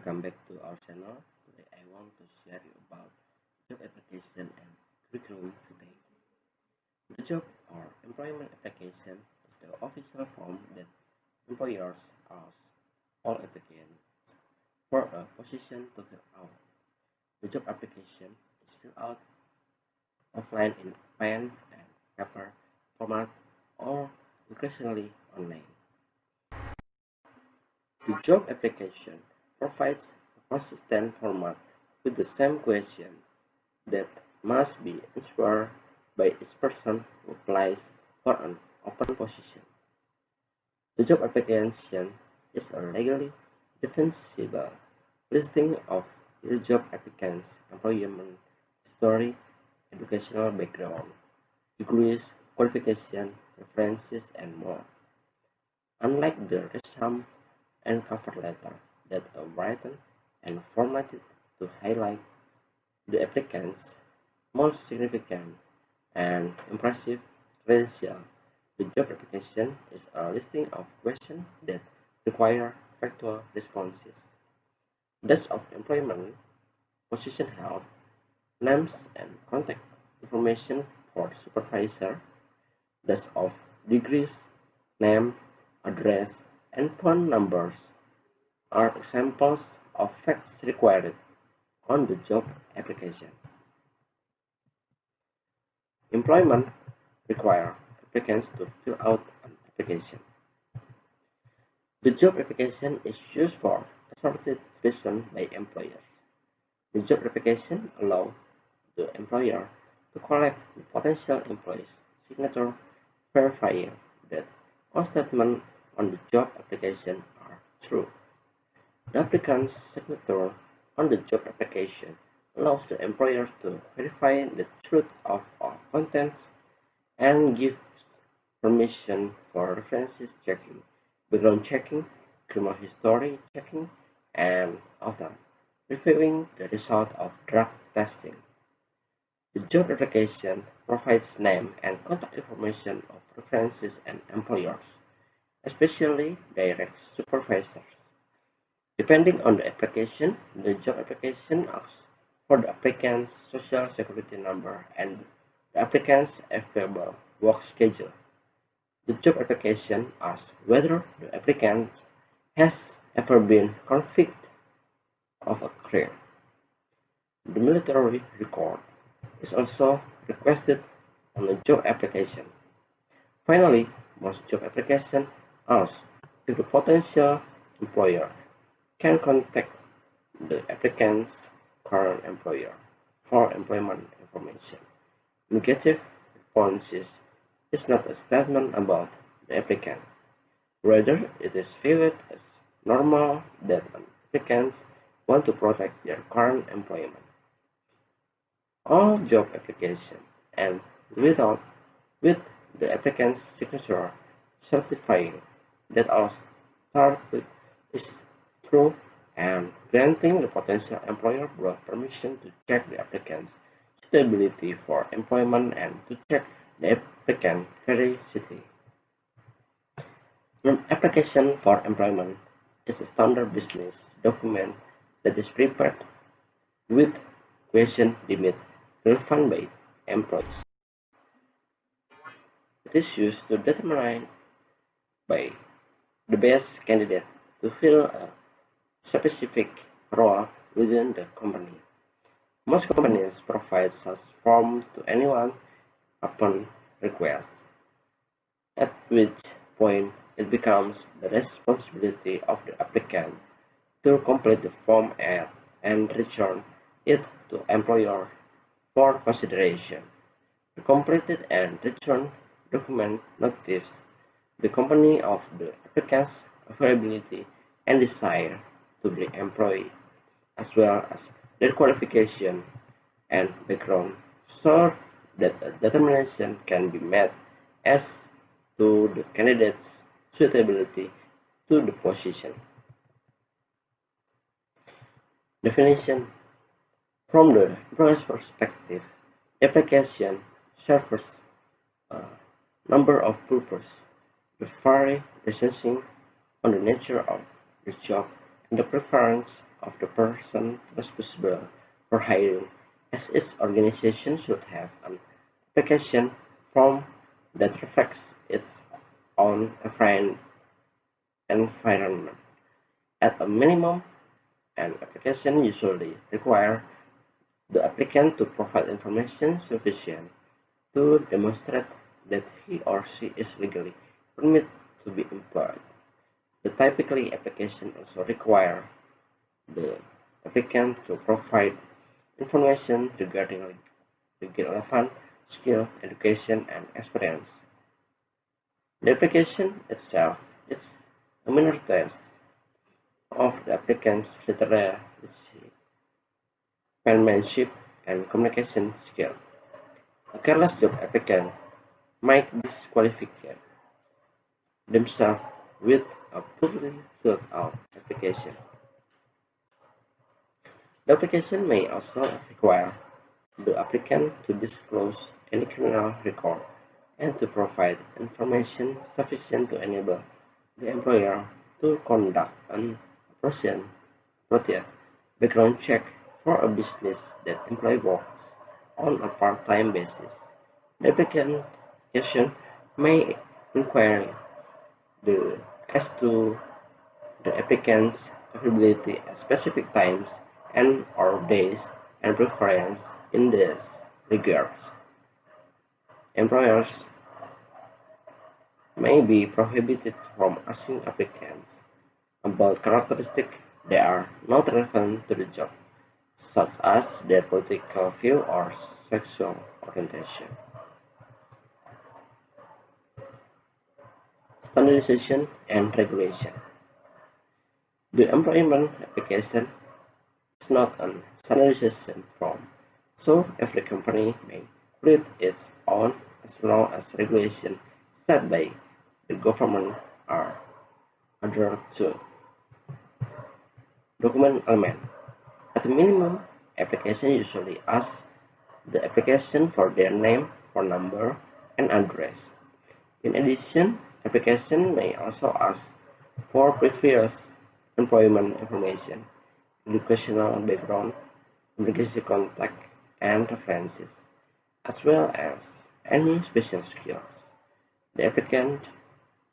welcome back to our channel. Today I want to share you about job application and curriculum today. The job or employment application is the official form that employers ask all applicants for a position to fill out. The job application is filled out offline in pen and paper format or occasionally online. The job application provides a consistent format with the same question that must be answered by each person who applies for an open position. The job application is a legally defensible listing of your job applicant's employment history, educational background, degrees, qualification, references, and more. Unlike the resume and cover letter that are written and formatted to highlight the applicant's most significant and impressive credential, the job application is a listing of questions that require factual responses. Dates of employment, position held, names and contact information for supervisor, dates of degrees, name, address, and phone numbers are examples of facts required on the job application. Employment requires applicants to fill out an application. The job application is used for assorted reasons by employers. The job application allows the employer to collect the potential employee's signature, verifying that all statements on the job application are true. The applicant's signature on the job application allows the employer to verify the truth of all contents and gives permission for references checking, background checking, criminal history checking, and often reviewing the result of drug testing. The job application provides name and contact information of references and employers, especially direct supervisors. Depending on the application, the job application asks for the applicant's social security number and the applicant's available work schedule. The job application asks whether the applicant has ever been convicted of a crime. The military record is also requested on the job application. Finally, most job applications ask if the potential employer can contact the applicant's current employer for employment information. Negative responses is not a statement about the applicant. Rather, it is viewed as normal that applicants want to protect their current employment. All job applications and with the applicant's signature certifying that all started is true and granting the potential employer broad permission to check the applicant's suitability for employment and to check the applicant veracity. An application for employment is a standard business document that is prepared with questions deemed relevant by employees. It is used to determine by the best candidate to fill a specific role within the company. Most companies provide such form to anyone upon request, at which point it becomes the responsibility of the applicant to complete the form and return it to employer for consideration. The completed and returned document notifies the company of the applicant's availability and desire to be employed, as well as their qualification and background, so that a determination can be made as to the candidate's suitability to the position. Definition: from the employer's perspective, the application serves a number of purposes, vary depending on the nature of the job and the preference of the person responsible for hiring, as each organization should have an application form that reflects its own environment. At a minimum, an application usually requires the applicant to provide information sufficient to demonstrate that he or she is legally permitted to be employed. The typically application also requires the applicant to provide information regarding relevant skill, education, and experience. The application itself is a minor test of the applicant's literacy, penmanship, and communication skill. A careless job applicant might disqualify themselves with a poorly filled out application. The application may also require the applicant to disclose any criminal record and to provide information sufficient to enable the employer to conduct an appropriate background check for a business that employs works on a part-time basis. The application may inquire as to the applicant's availability at specific times and or days and preference in this regard. Employers may be prohibited from asking applicants about characteristics that are not relevant to the job, such as their political view or sexual orientation. Standardization and regulation. The employment application is not a standardization form, so every company may create its own as long as regulations set by the government are adhered to. Document element. At a minimum, application usually asks the application for their name, phone number, and address. In addition, application may also ask for previous employment information, educational background, emergency contact, and references, as well as any special skills the applicant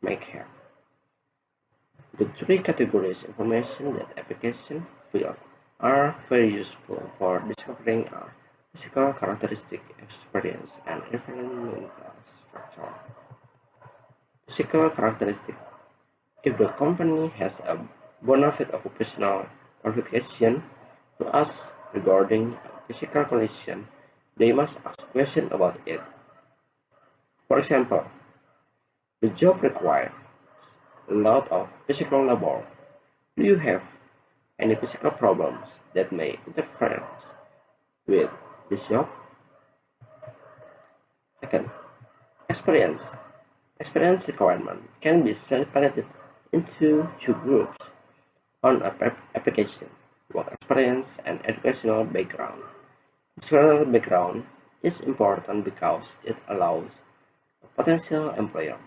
may have. The three categories information that application fill are very useful for discovering our physical characteristic, experience, and environmental factor. Physical characteristic. If the company has a bona fide occupational qualification to ask regarding a physical condition, they must ask questions about it. For example, the job requires a lot of physical labor. Do you have any physical problems that may interfere with this job? Second, experience. Experience requirement can be separated into two groups on an application: work experience and educational background. Educational background is important because it allows a potential employer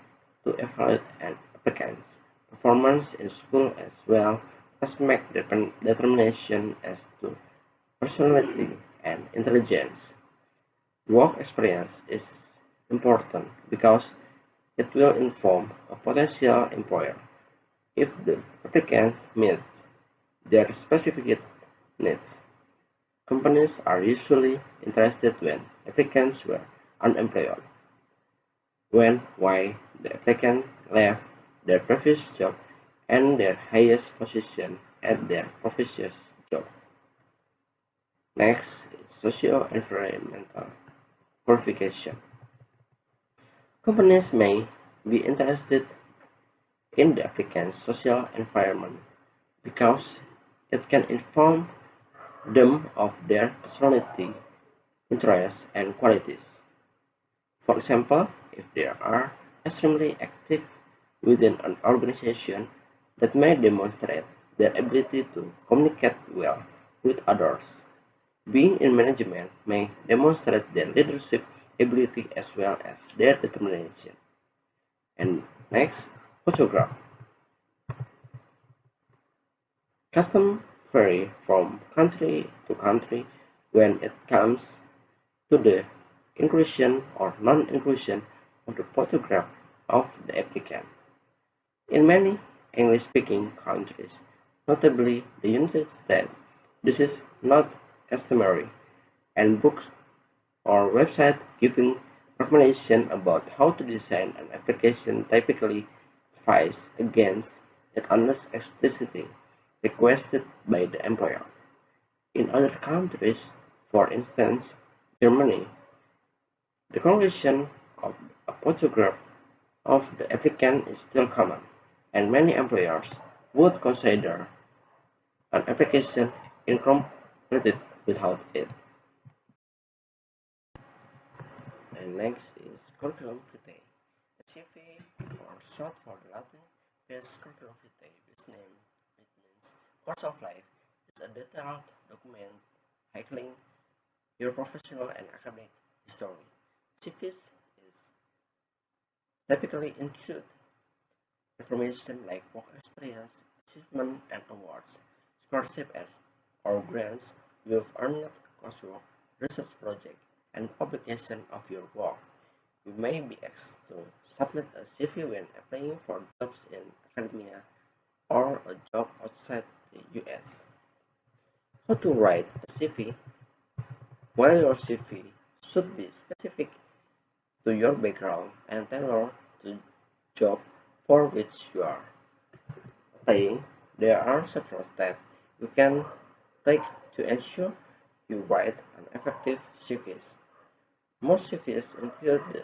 to evaluate an applicant's performance in school as well as make determination as to personality and intelligence. Work experience is important because it will inform a potential employer if the applicant meets their specific needs. Companies are usually interested when applicants were unemployed, why the applicant left their previous job, and their highest position at their previous job. Next is socio-environmental qualification. Companies may be interested in the applicant's social environment because it can inform them of their personality, interests, and qualities. For example, if they are extremely active within an organization, that may demonstrate their ability to communicate well with others. Being in management may demonstrate their leadership ability as well as their determination. And next, photograph. Custom vary from country to country when it comes to the inclusion or non-inclusion of the photograph of the applicant. In many English-speaking countries, notably the United States, this is not customary, and books or websites giving recommendations about how to design an application typically advise against it unless explicitly requested by the employer. In other countries, for instance, Germany, the inclusion of a photograph of the applicant is still common, and many employers would consider an application incomplete without it. And next is curriculum vitae. A CV, or short for the Latin phrase curriculum vitae, which means course of life, is a detailed document highlighting your professional and academic history. CVs is typically include information like work experience, achievement and awards, scholarship or grants you've earned, coursework, research project, and publication of your work. You may be asked to submit a CV when applying for jobs in academia or a job outside the US. How to write a CV? While your CV should be specific to your background and tailored to the job for which you are applying, there are several steps you can take to ensure you write an effective CV. Most CVs include the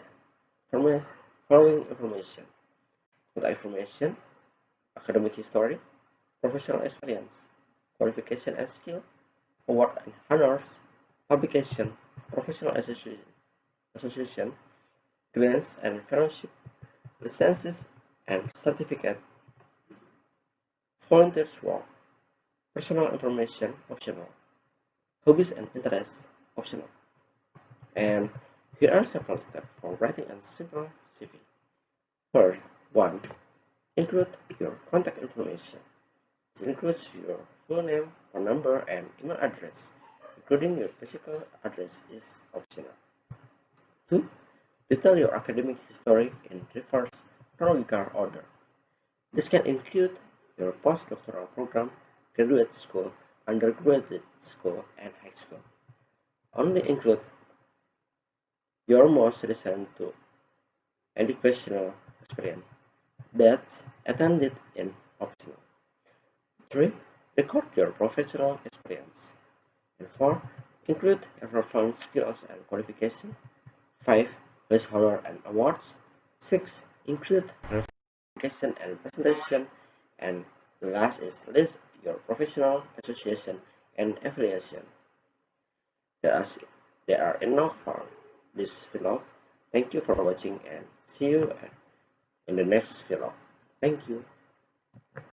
following information: contact information, academic history, professional experience, qualification and skill, award and honors, publication, professional association, grants and fellowship, licenses and certificate, volunteers work, personal information optional, hobbies and interests optional. And here are several steps for writing a simple CV. First, 1. Include your contact information. This includes your full name, phone number, and email address. Including your physical address is optional. 2. Detail your academic history in reverse chronological order. This can include your postdoctoral program, graduate school, undergraduate school, and high school. Only include your most recent educational experience that's attended in optional. 3. Record your professional experience. And 4. Include relevant skills and qualification. 5. List honor and awards. 6. Include qualification and presentation. And the last is list your professional association and affiliation. There are enough for this vlog. Thank you for watching and see you in the next vlog. Thank you.